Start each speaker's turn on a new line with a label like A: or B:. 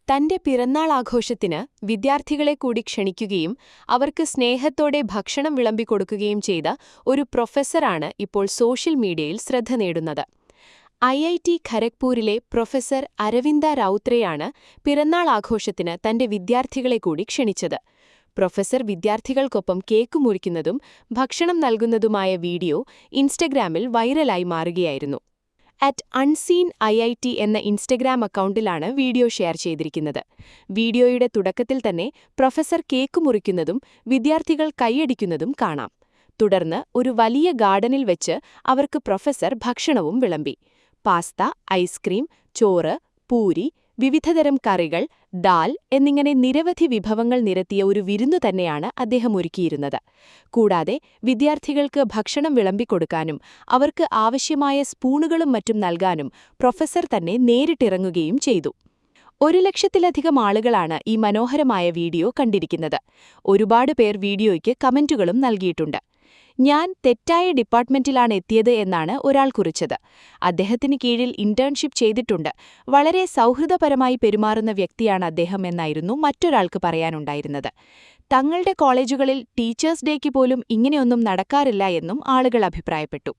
A: തന്റെ പിറന്നാൾ ആഘോഷത്തിന് വിദ്യാർത്ഥികളെ കൂടി ക്ഷണിക്കുകയും അവർക്ക് സ്നേഹത്തോടെ ഭക്ഷണം വിളമ്പിക്കൊടുക്കുകയും ചെയ്ത ഒരു പ്രൊഫസറാണ് ഇപ്പോൾ സോഷ്യൽ മീഡിയയിൽ ശ്രദ്ധ നേടുന്നത്. ഐഐടി ഖരഗ്പൂരിലെ പ്രൊഫസർ അരവിന്ദ റൌത്രയാണ് പിറന്നാൾ ആഘോഷത്തിന് തന്റെ വിദ്യാർത്ഥികളെ കൂടി ക്ഷണിച്ചത്. പ്രൊഫസർ വിദ്യാർത്ഥികൾക്കൊപ്പം കേക്ക് മുറിക്കുന്നതും ഭക്ഷണം നൽകുന്നതുമായ വീഡിയോ ഇൻസ്റ്റഗ്രാമിൽ വൈറലായി മാറുകയായിരുന്നു. @unseenIIT എന്ന ഇൻസ്റ്റഗ്രാം അക്കൗണ്ടിലാണ് വീഡിയോ ഷെയർ ചെയ്തിരിക്കുന്നത്. വീഡിയോയുടെ തുടക്കത്തിൽ തന്നെ പ്രൊഫസർ കേക്ക് മുറിക്കുന്നതും വിദ്യാർത്ഥികൾ കൈയടിക്കുന്നതും കാണാം. തുടർന്ന് ഒരു വലിയ ഗാർഡനിൽ വെച്ച് അവർക്ക് പ്രൊഫസർ ഭക്ഷണവും വിളമ്പി. പാസ്ത, ഐസ്ക്രീം, ചോറ്, പൂരി, വിവിധതരം കറികൾ, ദാൽ എന്നിങ്ങനെ നിരവധി വിഭവങ്ങൾ നിരത്തിയ ഒരു വിരുന്നു തന്നെയാണ് അദ്ദേഹം ഒരുക്കിയിരുന്നത്. കൂടാതെ വിദ്യാർത്ഥികൾക്ക് ഭക്ഷണം വിളമ്പിക്കൊടുക്കാനും അവർക്ക് ആവശ്യമായ സ്പൂണുകളും മറ്റും നൽകാനും പ്രൊഫസർ തന്നെ നേരിട്ടിറങ്ങുകയും ചെയ്തു. 1,00,000-ലധികം ആളുകളാണ് ഈ മനോഹരമായ വീഡിയോ കണ്ടിരിക്കുന്നത്. ഒരുപാട് പേർ വീഡിയോയ്ക്ക് കമന്റുകളും നൽകിയിട്ടുണ്ട്. "ഞാൻ തെറ്റായ ഡിപ്പാർട്ട്മെന്റിലാണ് എത്തിയത്" എന്നാണ് ഒരാൾ കുറിച്ചത്. അദ്ദേഹത്തിന് കീഴിൽ ഇന്റേൺഷിപ്പ് ചെയ്തിട്ടുണ്ട്, വളരെ സൗഹൃദപരമായി പെരുമാറുന്ന വ്യക്തിയാണ് അദ്ദേഹം എന്നായിരുന്നു മറ്റൊരാൾക്ക് പറയാനുണ്ടായിരുന്നത്. തങ്ങളുടെ കോളേജുകളിൽ ടീച്ചേഴ്സ് ഡേക്ക് പോലും ഇങ്ങനെയൊന്നും നടക്കാറില്ല എന്നും ആളുകൾ അഭിപ്രായപ്പെട്ടു.